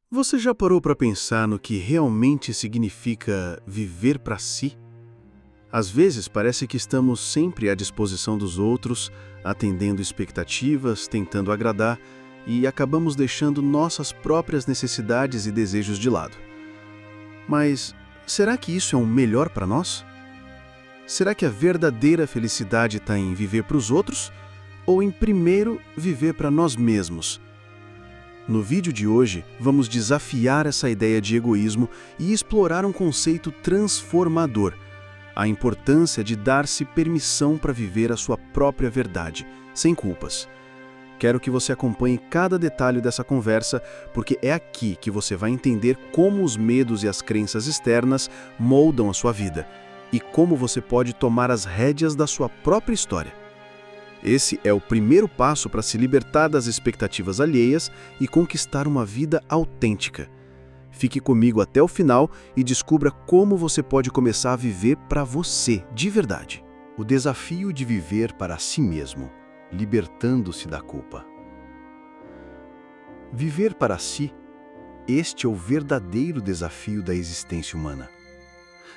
Você já parou para pensar no que realmente significa viver para si? Às vezes parece que estamos sempre à disposição dos outros, atendendo expectativas, tentando agradar e acabamos deixando nossas próprias necessidades e desejos de lado. Mas será que isso é o melhor para nós? Será que a verdadeira felicidade está em viver para os outros ou em primeiro viver para nós mesmos? No vídeo de hoje, vamos desafiar essa ideia de egoísmo e explorar um conceito transformador: a importância de dar-se permissão para viver a sua própria verdade, sem culpas. Quero que você acompanhe cada detalhe dessa conversa, porque é aqui que você vai entender como os medos e as crenças externas moldam a sua vida e como você pode tomar as rédeas da sua própria história. Esse é o primeiro passo para se libertar das expectativas alheias e conquistar uma vida autêntica. Fique comigo até o final e descubra como você pode começar a viver para você, de verdade. O desafio de viver para si mesmo, libertando-se da culpa. Viver para si, este é o verdadeiro desafio da existência humana.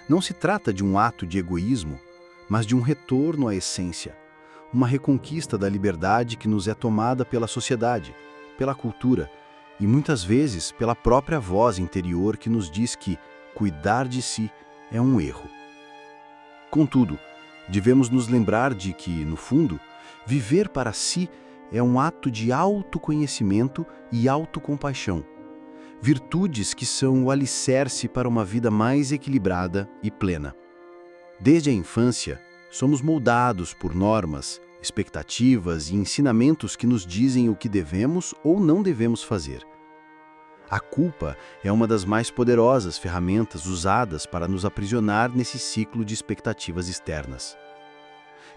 Não se trata de um ato de egoísmo, mas de um retorno à essência, uma reconquista da liberdade que nos é tomada pela sociedade, pela cultura e muitas vezes pela própria voz interior que nos diz que cuidar de si é um erro. Contudo, devemos nos lembrar de que, no fundo, viver para si é um ato de autoconhecimento e autocompaixão, virtudes que são o alicerce para uma vida mais equilibrada e plena. Desde a infância, somos moldados por normas, expectativas e ensinamentos que nos dizem o que devemos ou não devemos fazer. A culpa é uma das mais poderosas ferramentas usadas para nos aprisionar nesse ciclo de expectativas externas.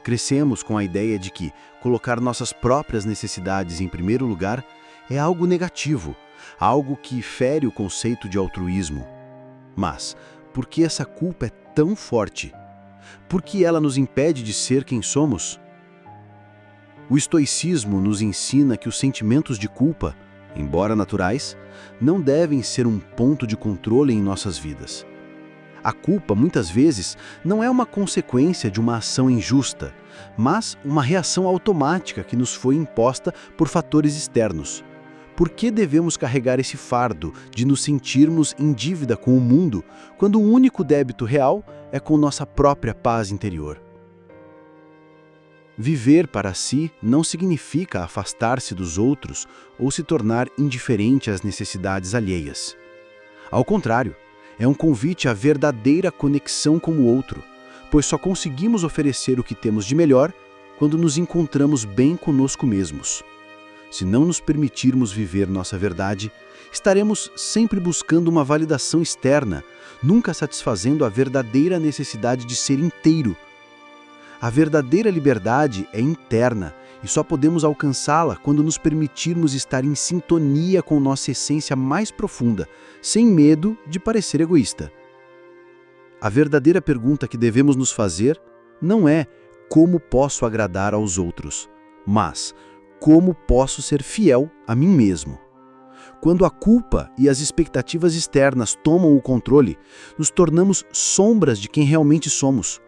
Crescemos com a ideia de que colocar nossas próprias necessidades em primeiro lugar é algo negativo, algo que fere o conceito de altruísmo. Mas, por que essa culpa é tão forte? Por que ela nos impede de ser quem somos? O estoicismo nos ensina que os sentimentos de culpa, embora naturais, não devem ser um ponto de controle em nossas vidas. A culpa, muitas vezes, não é uma consequência de uma ação injusta, mas uma reação automática que nos foi imposta por fatores externos. Por que devemos carregar esse fardo de nos sentirmos em dívida com o mundo, quando o único débito real é com nossa própria paz interior? Viver para si não significa afastar-se dos outros ou se tornar indiferente às necessidades alheias. Ao contrário, é um convite à verdadeira conexão com o outro, pois só conseguimos oferecer o que temos de melhor quando nos encontramos bem conosco mesmos. Se não nos permitirmos viver nossa verdade, estaremos sempre buscando uma validação externa, nunca satisfazendo a verdadeira necessidade de ser inteiro. A verdadeira liberdade é interna e só podemos alcançá-la quando nos permitirmos estar em sintonia com nossa essência mais profunda, sem medo de parecer egoísta. A verdadeira pergunta que devemos nos fazer não é como posso agradar aos outros, mas como posso ser fiel a mim mesmo. Quando a culpa e as expectativas externas tomam o controle, nos tornamos sombras de quem realmente somos.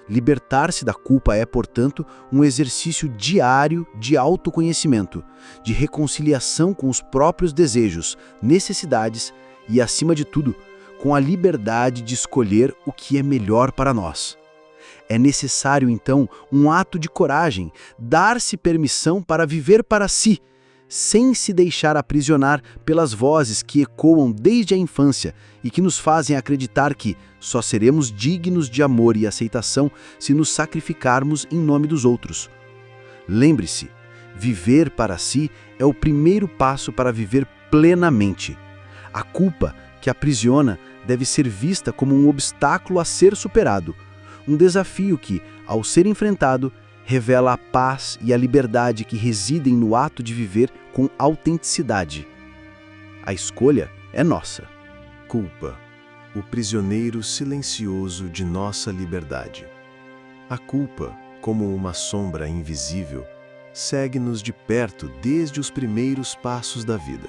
Libertar-se da culpa é, portanto, um exercício diário de autoconhecimento, de reconciliação com os próprios desejos, necessidades e, acima de tudo, com a liberdade de escolher o que é melhor para nós. É necessário, então, um ato de coragem, dar-se permissão para viver para si, sem se deixar aprisionar pelas vozes que ecoam desde a infância e que nos fazem acreditar que só seremos dignos de amor e aceitação se nos sacrificarmos em nome dos outros. Lembre-se, viver para si é o primeiro passo para viver plenamente. A culpa que aprisiona deve ser vista como um obstáculo a ser superado, um desafio que, ao ser enfrentado, revela a paz e a liberdade que residem no ato de viver com autenticidade. A escolha é nossa. Culpa, o prisioneiro silencioso de nossa liberdade. A culpa, como uma sombra invisível, segue-nos de perto desde os primeiros passos da vida.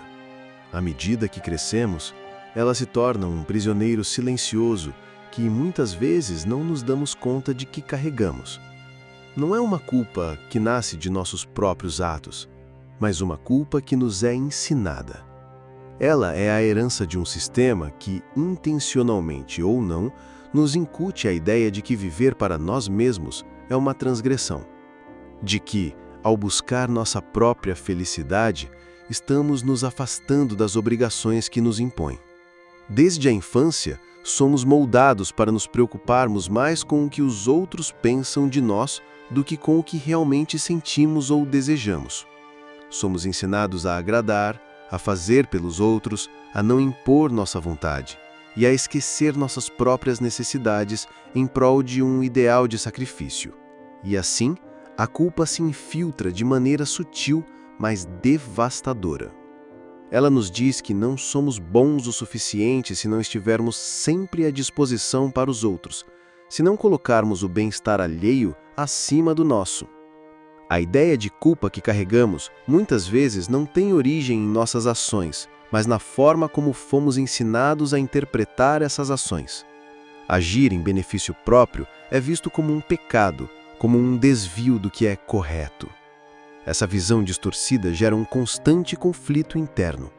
À medida que crescemos, ela se torna um prisioneiro silencioso que muitas vezes não nos damos conta de que carregamos. Não é uma culpa que nasce de nossos próprios atos, mas uma culpa que nos é ensinada. Ela é a herança de um sistema que, intencionalmente ou não, nos incute a ideia de que viver para nós mesmos é uma transgressão. De que, ao buscar nossa própria felicidade, estamos nos afastando das obrigações que nos impõem. Desde a infância, somos moldados para nos preocuparmos mais com o que os outros pensam de nós do que com o que realmente sentimos ou desejamos. Somos ensinados a agradar, a fazer pelos outros, a não impor nossa vontade e a esquecer nossas próprias necessidades em prol de um ideal de sacrifício. E assim, a culpa se infiltra de maneira sutil, mas devastadora. Ela nos diz que não somos bons o suficiente se não estivermos sempre à disposição para os outros, se não colocarmos o bem-estar alheio acima do nosso. A ideia de culpa que carregamos muitas vezes não tem origem em nossas ações, mas na forma como fomos ensinados a interpretar essas ações. Agir em benefício próprio é visto como um pecado, como um desvio do que é correto. Essa visão distorcida gera um constante conflito interno.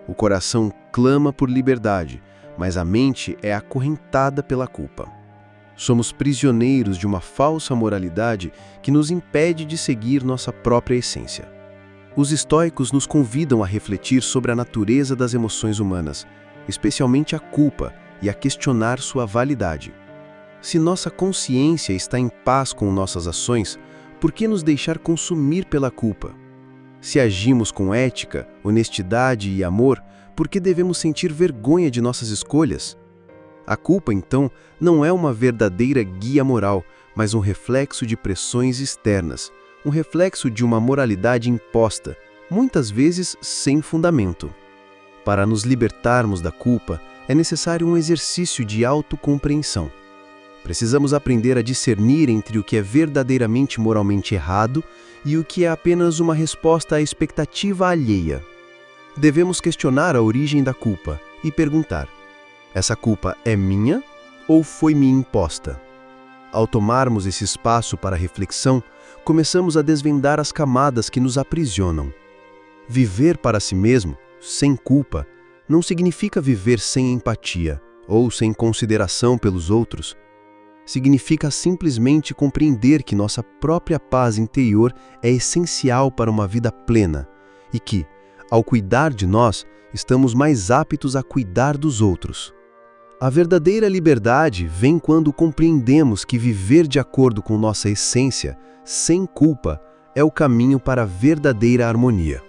O coração clama por liberdade, mas a mente é acorrentada pela culpa. Somos prisioneiros de uma falsa moralidade que nos impede de seguir nossa própria essência. Os estoicos nos convidam a refletir sobre a natureza das emoções humanas, especialmente a culpa, e a questionar sua validade. Se nossa consciência está em paz com nossas ações, por que nos deixar consumir pela culpa? Se agimos com ética, honestidade e amor, por que devemos sentir vergonha de nossas escolhas? A culpa, então, não é uma verdadeira guia moral, mas um reflexo de pressões externas, um reflexo de uma moralidade imposta, muitas vezes sem fundamento. Para nos libertarmos da culpa, é necessário um exercício de autocompreensão. Precisamos aprender a discernir entre o que é verdadeiramente moralmente errado e o que é apenas uma resposta à expectativa alheia. Devemos questionar a origem da culpa e perguntar: essa culpa é minha ou foi-me imposta? Ao tomarmos esse espaço para reflexão, começamos a desvendar as camadas que nos aprisionam. Viver para si mesmo, sem culpa, não significa viver sem empatia ou sem consideração pelos outros. Significa simplesmente compreender que nossa própria paz interior é essencial para uma vida plena e que, ao cuidar de nós, estamos mais aptos a cuidar dos outros. A verdadeira liberdade vem quando compreendemos que viver de acordo com nossa essência, sem culpa, é o caminho para a verdadeira harmonia.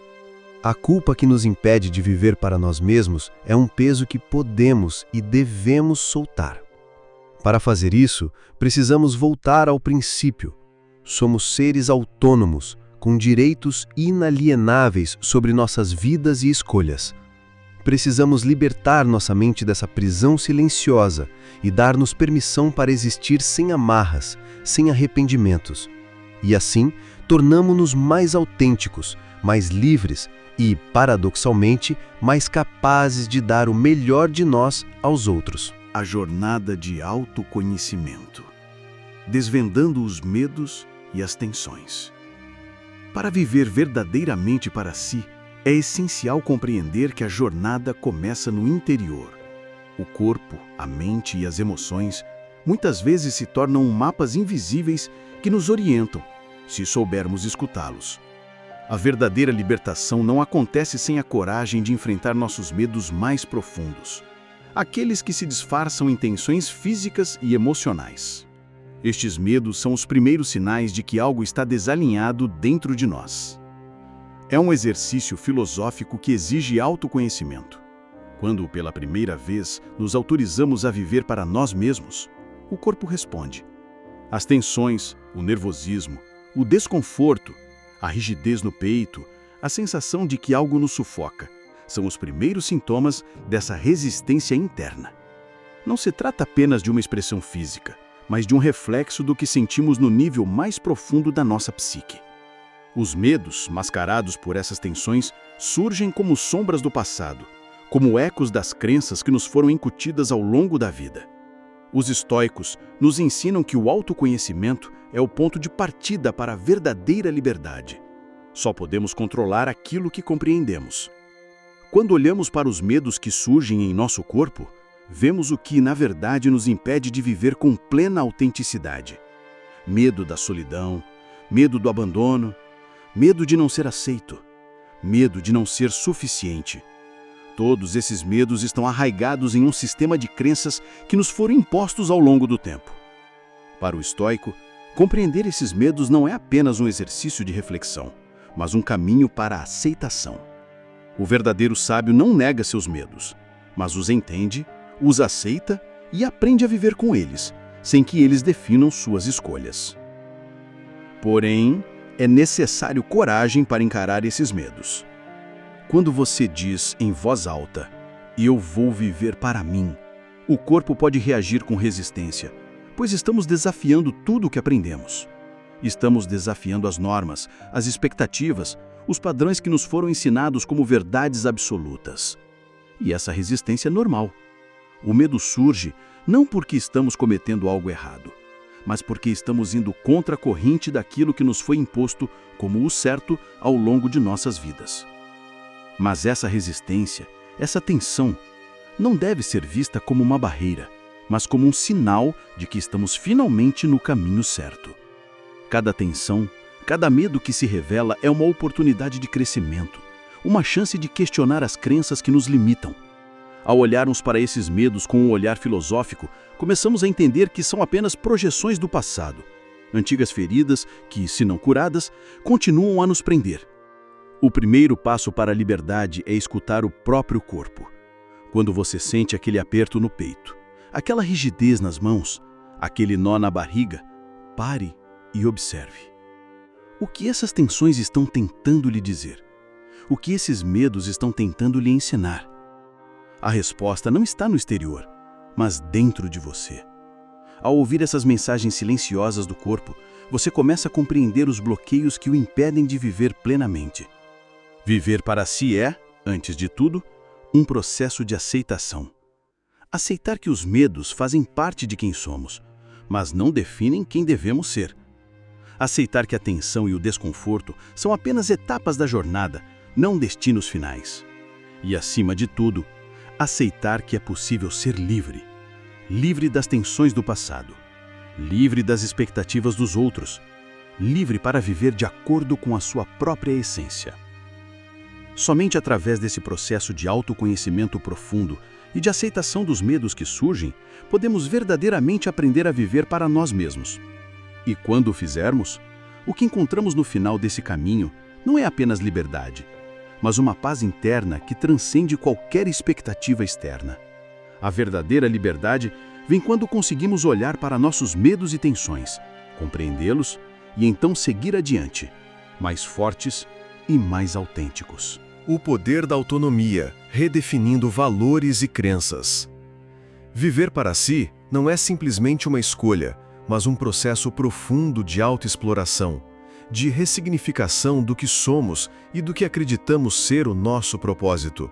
A culpa que nos impede de viver para nós mesmos é um peso que podemos e devemos soltar. Para fazer isso, precisamos voltar ao princípio. Somos seres autônomos, com direitos inalienáveis sobre nossas vidas e escolhas. Precisamos libertar nossa mente dessa prisão silenciosa e dar-nos permissão para existir sem amarras, sem arrependimentos. E assim, tornamo-nos mais autênticos, mais livres e, paradoxalmente, mais capazes de dar o melhor de nós aos outros. A jornada de autoconhecimento, desvendando os medos e as tensões. Para viver verdadeiramente para si, é essencial compreender que a jornada começa no interior. O corpo, a mente e as emoções muitas vezes se tornam mapas invisíveis que nos orientam, se soubermos escutá-los. A verdadeira libertação não acontece sem a coragem de enfrentar nossos medos mais profundos, aqueles que se disfarçam em tensões físicas e emocionais. Estes medos são os primeiros sinais de que algo está desalinhado dentro de nós. É um exercício filosófico que exige autoconhecimento. Quando, pela primeira vez, nos autorizamos a viver para nós mesmos, o corpo responde. As tensões, o nervosismo, o desconforto, a rigidez no peito, a sensação de que algo nos sufoca, são os primeiros sintomas dessa resistência interna. Não se trata apenas de uma expressão física, mas de um reflexo do que sentimos no nível mais profundo da nossa psique. Os medos, mascarados por essas tensões, surgem como sombras do passado, como ecos das crenças que nos foram incutidas ao longo da vida. Os estoicos nos ensinam que o autoconhecimento é o ponto de partida para a verdadeira liberdade. Só podemos controlar aquilo que compreendemos. Quando olhamos para os medos que surgem em nosso corpo, vemos o que, na verdade, nos impede de viver com plena autenticidade. Medo da solidão, medo do abandono, medo de não ser aceito, medo de não ser suficiente. Todos esses medos estão arraigados em um sistema de crenças que nos foram impostos ao longo do tempo. Para o estoico, compreender esses medos não é apenas um exercício de reflexão, mas um caminho para a aceitação. O verdadeiro sábio não nega seus medos, mas os entende, os aceita e aprende a viver com eles, sem que eles definam suas escolhas. Porém, é necessário coragem para encarar esses medos. Quando você diz em voz alta, "Eu vou viver para mim", o corpo pode reagir com resistência, pois estamos desafiando tudo o que aprendemos. Estamos desafiando as normas, as expectativas, os padrões que nos foram ensinados como verdades absolutas. E essa resistência é normal. O medo surge não porque estamos cometendo algo errado, mas porque estamos indo contra a corrente daquilo que nos foi imposto como o certo ao longo de nossas vidas. Mas essa resistência, essa tensão, não deve ser vista como uma barreira, mas como um sinal de que estamos finalmente no caminho certo. Cada tensão, cada medo que se revela é uma oportunidade de crescimento, uma chance de questionar as crenças que nos limitam. Ao olharmos para esses medos com um olhar filosófico, começamos a entender que são apenas projeções do passado, antigas feridas que, se não curadas, continuam a nos prender. O primeiro passo para a liberdade é escutar o próprio corpo. Quando você sente aquele aperto no peito, aquela rigidez nas mãos, aquele nó na barriga, pare e observe. O que essas tensões estão tentando lhe dizer? O que esses medos estão tentando lhe ensinar? A resposta não está no exterior, mas dentro de você. Ao ouvir essas mensagens silenciosas do corpo, você começa a compreender os bloqueios que o impedem de viver plenamente. Viver para si é, antes de tudo, um processo de aceitação. Aceitar que os medos fazem parte de quem somos, mas não definem quem devemos ser. Aceitar que a tensão e o desconforto são apenas etapas da jornada, não destinos finais. E, acima de tudo, aceitar que é possível ser livre. Livre das tensões do passado. Livre das expectativas dos outros. Livre para viver de acordo com a sua própria essência. Somente através desse processo de autoconhecimento profundo e de aceitação dos medos que surgem, podemos verdadeiramente aprender a viver para nós mesmos. E quando o fizermos, o que encontramos no final desse caminho não é apenas liberdade, mas uma paz interna que transcende qualquer expectativa externa. A verdadeira liberdade vem quando conseguimos olhar para nossos medos e tensões, compreendê-los e então seguir adiante, mais fortes e mais autênticos. O poder da autonomia, redefinindo valores e crenças. Viver para si não é simplesmente uma escolha, mas um processo profundo de autoexploração, de ressignificação do que somos e do que acreditamos ser o nosso propósito.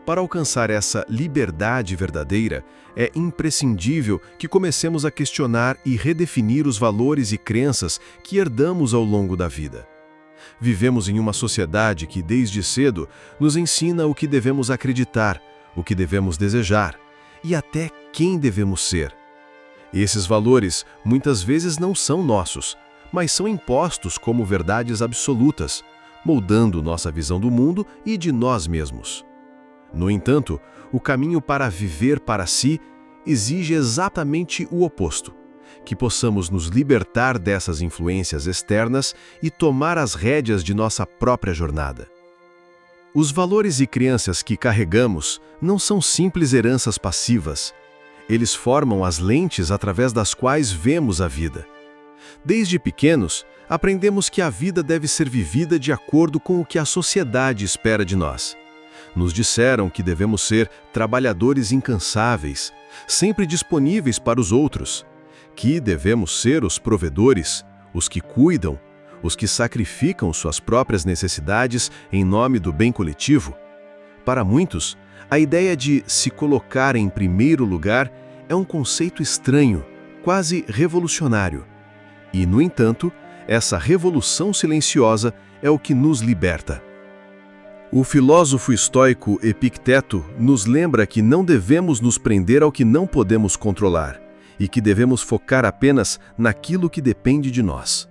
Para alcançar essa liberdade verdadeira, é imprescindível que comecemos a questionar e redefinir os valores e crenças que herdamos ao longo da vida. Vivemos em uma sociedade que, desde cedo, nos ensina o que devemos acreditar, o que devemos desejar e até quem devemos ser. Esses valores muitas vezes não são nossos, mas são impostos como verdades absolutas, moldando nossa visão do mundo e de nós mesmos. No entanto, o caminho para viver para si exige exatamente o oposto, que possamos nos libertar dessas influências externas e tomar as rédeas de nossa própria jornada. Os valores e crenças que carregamos não são simples heranças passivas. Eles formam as lentes através das quais vemos a vida. Desde pequenos, aprendemos que a vida deve ser vivida de acordo com o que a sociedade espera de nós. Nos disseram que devemos ser trabalhadores incansáveis, sempre disponíveis para os outros, que devemos ser os provedores, os que cuidam, os que sacrificam suas próprias necessidades em nome do bem coletivo. Para muitos, A ideia de se colocar em primeiro lugar é um conceito estranho, quase revolucionário. E, no entanto, essa revolução silenciosa é o que nos liberta. O filósofo estoico Epicteto nos lembra que não devemos nos prender ao que não podemos controlar e que devemos focar apenas naquilo que depende de nós.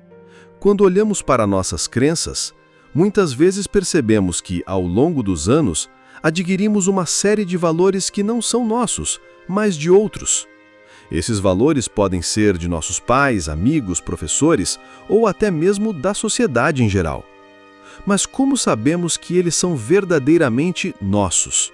Quando olhamos para nossas crenças, muitas vezes percebemos que, ao longo dos anos, adquirimos uma série de valores que não são nossos, mas de outros. Esses valores podem ser de nossos pais, amigos, professores ou até mesmo da sociedade em geral. Mas como sabemos que eles são verdadeiramente nossos?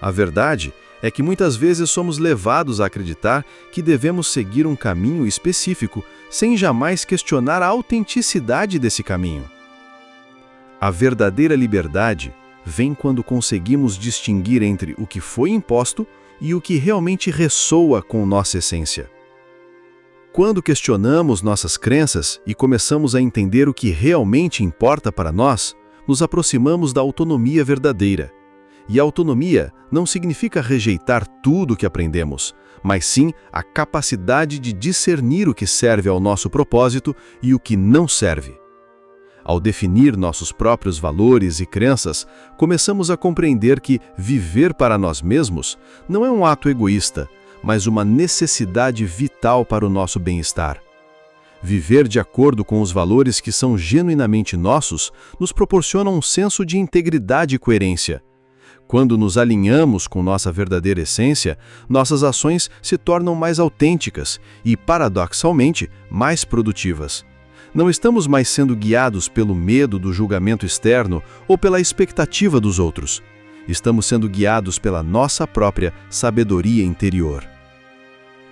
A verdade é que muitas vezes somos levados a acreditar que devemos seguir um caminho específico sem jamais questionar a autenticidade desse caminho. A verdadeira liberdade vem quando conseguimos distinguir entre o que foi imposto e o que realmente ressoa com nossa essência. Quando questionamos nossas crenças e começamos a entender o que realmente importa para nós, nos aproximamos da autonomia verdadeira. E a autonomia não significa rejeitar tudo o que aprendemos, mas sim a capacidade de discernir o que serve ao nosso propósito e o que não serve. Ao definir nossos próprios valores e crenças, começamos a compreender que viver para nós mesmos não é um ato egoísta, mas uma necessidade vital para o nosso bem-estar. Viver de acordo com os valores que são genuinamente nossos nos proporciona um senso de integridade e coerência. Quando nos alinhamos com nossa verdadeira essência, nossas ações se tornam mais autênticas e, paradoxalmente, mais produtivas. Não estamos mais sendo guiados pelo medo do julgamento externo ou pela expectativa dos outros. Estamos sendo guiados pela nossa própria sabedoria interior.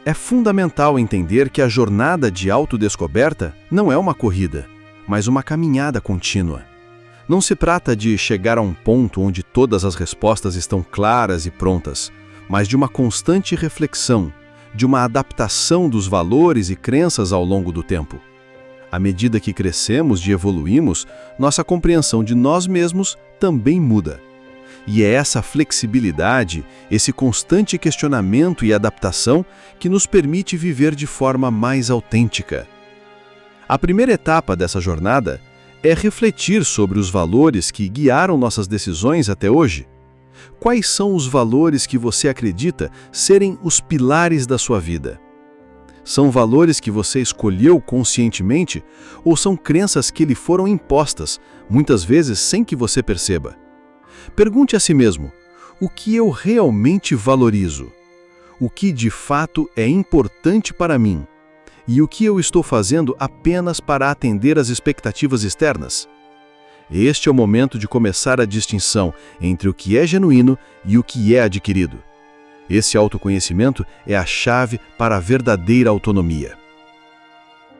É fundamental entender que a jornada de autodescoberta não é uma corrida, mas uma caminhada contínua. Não se trata de chegar a um ponto onde todas as respostas estão claras e prontas, mas de uma constante reflexão, de uma adaptação dos valores e crenças ao longo do tempo. À medida que crescemos e evoluímos, nossa compreensão de nós mesmos também muda. E é essa flexibilidade, esse constante questionamento e adaptação que nos permite viver de forma mais autêntica. A primeira etapa dessa jornada é refletir sobre os valores que guiaram nossas decisões até hoje. Quais são os valores que você acredita serem os pilares da sua vida? São valores que você escolheu conscientemente ou são crenças que lhe foram impostas, muitas vezes sem que você perceba? Pergunte a si mesmo: o que eu realmente valorizo? O que de fato é importante para mim? E o que eu estou fazendo apenas para atender às expectativas externas? Este é o momento de começar a distinção entre o que é genuíno e o que é adquirido. Esse autoconhecimento é a chave para a verdadeira autonomia.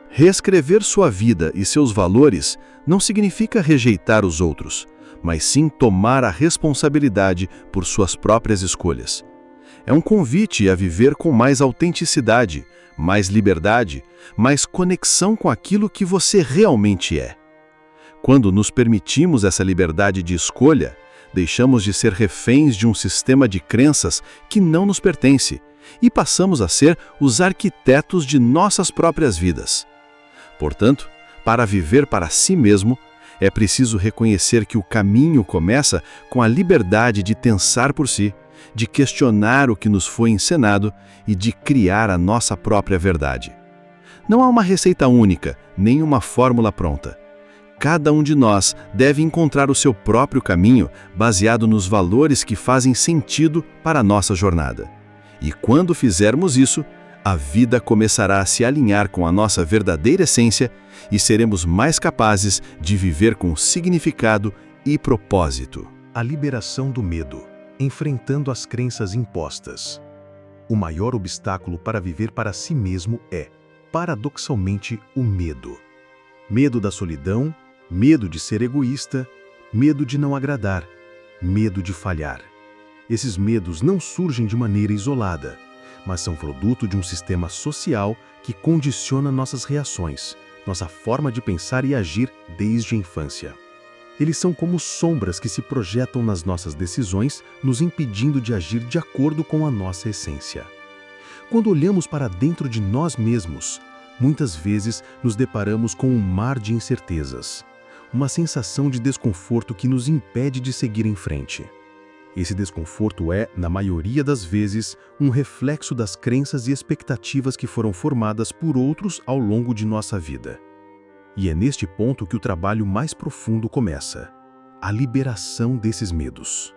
Reescrever sua vida e seus valores não significa rejeitar os outros, mas sim tomar a responsabilidade por suas próprias escolhas. É um convite a viver com mais autenticidade, mais liberdade, mais conexão com aquilo que você realmente é. Quando nos permitimos essa liberdade de escolha, deixamos de ser reféns de um sistema de crenças que não nos pertence e passamos a ser os arquitetos de nossas próprias vidas. Portanto, para viver para si mesmo, é preciso reconhecer que o caminho começa com a liberdade de pensar por si, de questionar o que nos foi ensinado e de criar a nossa própria verdade. Não há uma receita única, nem uma fórmula pronta. Cada um de nós deve encontrar o seu próprio caminho baseado nos valores que fazem sentido para a nossa jornada. E quando fizermos isso, a vida começará a se alinhar com a nossa verdadeira essência e seremos mais capazes de viver com significado e propósito. A liberação do medo, enfrentando as crenças impostas. O maior obstáculo para viver para si mesmo é, paradoxalmente, o medo. Medo da solidão, medo de ser egoísta, medo de não agradar, medo de falhar. Esses medos não surgem de maneira isolada, mas são produto de um sistema social que condiciona nossas reações, nossa forma de pensar e agir desde a infância. Eles são como sombras que se projetam nas nossas decisões, nos impedindo de agir de acordo com a nossa essência. Quando olhamos para dentro de nós mesmos, muitas vezes nos deparamos com um mar de incertezas, uma sensação de desconforto que nos impede de seguir em frente. Esse desconforto é, na maioria das vezes, um reflexo das crenças e expectativas que foram formadas por outros ao longo de nossa vida. E é neste ponto que o trabalho mais profundo começa: a liberação desses medos.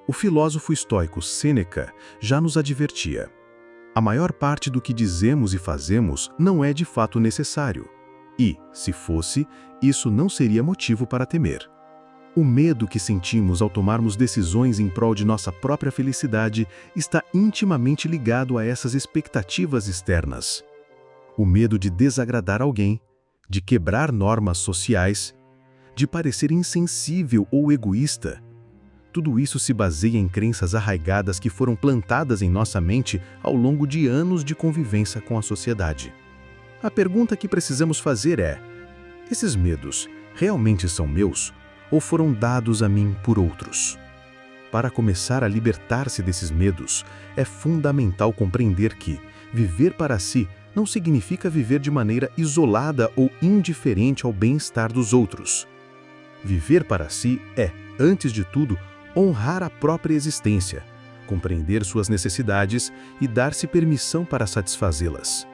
O filósofo estoico Sêneca já nos advertia: a maior parte do que dizemos e fazemos não é de fato necessário. E, se fosse, isso não seria motivo para temer. O medo que sentimos ao tomarmos decisões em prol de nossa própria felicidade está intimamente ligado a essas expectativas externas. O medo de desagradar alguém, de quebrar normas sociais, de parecer insensível ou egoísta. Tudo isso se baseia em crenças arraigadas que foram plantadas em nossa mente ao longo de anos de convivência com a sociedade. A pergunta que precisamos fazer é: esses medos realmente são meus ou foram dados a mim por outros? Para começar a libertar-se desses medos, é fundamental compreender que viver para si não significa viver de maneira isolada ou indiferente ao bem-estar dos outros. Viver para si é, antes de tudo, honrar a própria existência, compreender suas necessidades e dar-se permissão para satisfazê-las.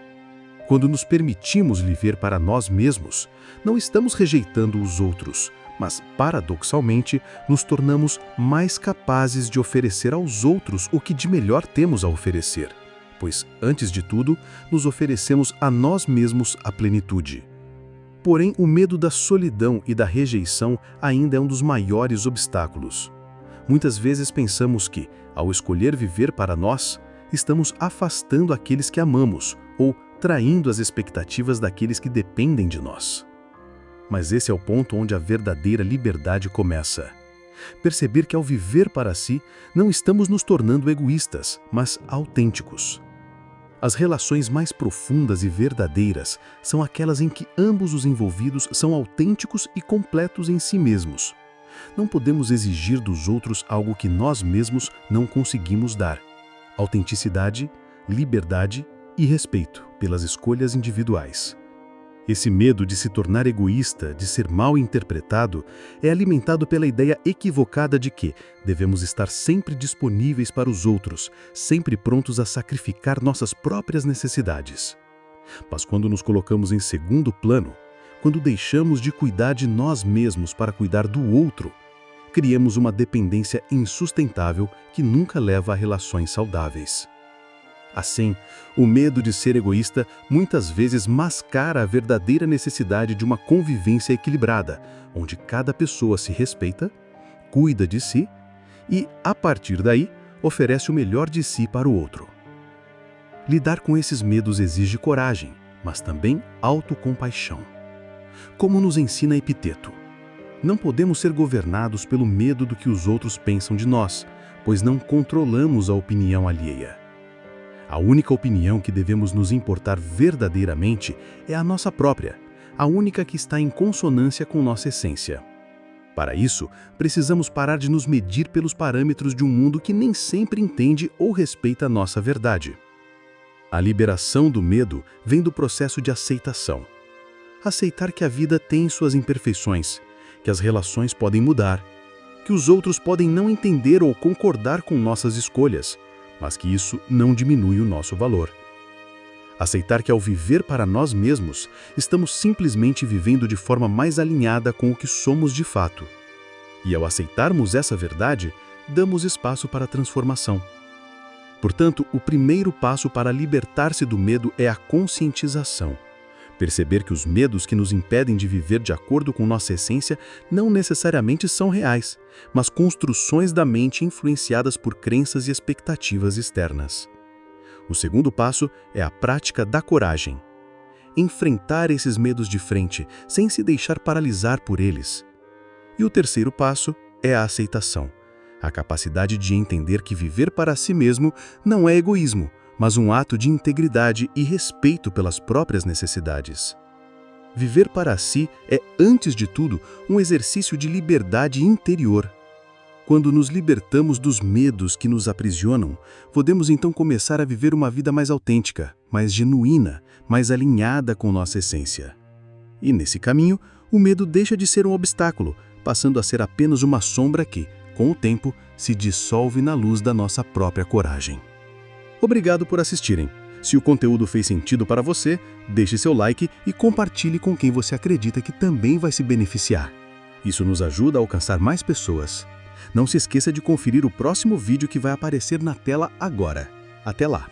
Quando nos permitimos viver para nós mesmos, não estamos rejeitando os outros, mas, paradoxalmente, nos tornamos mais capazes de oferecer aos outros o que de melhor temos a oferecer, pois, antes de tudo, nos oferecemos a nós mesmos a plenitude. Porém, o medo da solidão e da rejeição ainda é um dos maiores obstáculos. Muitas vezes pensamos que, ao escolher viver para nós, estamos afastando aqueles que amamos ou traindo as expectativas daqueles que dependem de nós. Mas esse é o ponto onde a verdadeira liberdade começa. Perceber que ao viver para si, não estamos nos tornando egoístas, mas autênticos. As relações mais profundas e verdadeiras são aquelas em que ambos os envolvidos são autênticos e completos em si mesmos. Não podemos exigir dos outros algo que nós mesmos não conseguimos dar: autenticidade, liberdade e respeito pelas escolhas individuais. Esse medo de se tornar egoísta, de ser mal interpretado, é alimentado pela ideia equivocada de que devemos estar sempre disponíveis para os outros, sempre prontos a sacrificar nossas próprias necessidades. Mas quando nos colocamos em segundo plano, quando deixamos de cuidar de nós mesmos para cuidar do outro, criamos uma dependência insustentável que nunca leva a relações saudáveis. Assim, o medo de ser egoísta muitas vezes mascara a verdadeira necessidade de uma convivência equilibrada, onde cada pessoa se respeita, cuida de si e, a partir daí, oferece o melhor de si para o outro. Lidar com esses medos exige coragem, mas também autocompaixão. Como nos ensina Epiteto, não podemos ser governados pelo medo do que os outros pensam de nós, pois não controlamos a opinião alheia. A única opinião que devemos nos importar verdadeiramente é a nossa própria, a única que está em consonância com nossa essência. Para isso, precisamos parar de nos medir pelos parâmetros de um mundo que nem sempre entende ou respeita a nossa verdade. A liberação do medo vem do processo de aceitação. Aceitar que a vida tem suas imperfeições, que as relações podem mudar, que os outros podem não entender ou concordar com nossas escolhas, mas que isso não diminui o nosso valor. Aceitar que ao viver para nós mesmos, estamos simplesmente vivendo de forma mais alinhada com o que somos de fato. E ao aceitarmos essa verdade, damos espaço para a transformação. Portanto, o primeiro passo para libertar-se do medo é a conscientização. Perceber que os medos que nos impedem de viver de acordo com nossa essência não necessariamente são reais, mas construções da mente influenciadas por crenças e expectativas externas. O segundo passo é a prática da coragem. Enfrentar esses medos de frente, sem se deixar paralisar por eles. E o terceiro passo é a aceitação, a capacidade de entender que viver para si mesmo não é egoísmo, mas um ato de integridade e respeito pelas próprias necessidades. Viver para si é, antes de tudo, um exercício de liberdade interior. Quando nos libertamos dos medos que nos aprisionam, podemos então começar a viver uma vida mais autêntica, mais genuína, mais alinhada com nossa essência. E nesse caminho, o medo deixa de ser um obstáculo, passando a ser apenas uma sombra que, com o tempo, se dissolve na luz da nossa própria coragem. Obrigado por assistirem. Se o conteúdo fez sentido para você, deixe seu like e compartilhe com quem você acredita que também vai se beneficiar. Isso nos ajuda a alcançar mais pessoas. Não se esqueça de conferir o próximo vídeo que vai aparecer na tela agora. Até lá!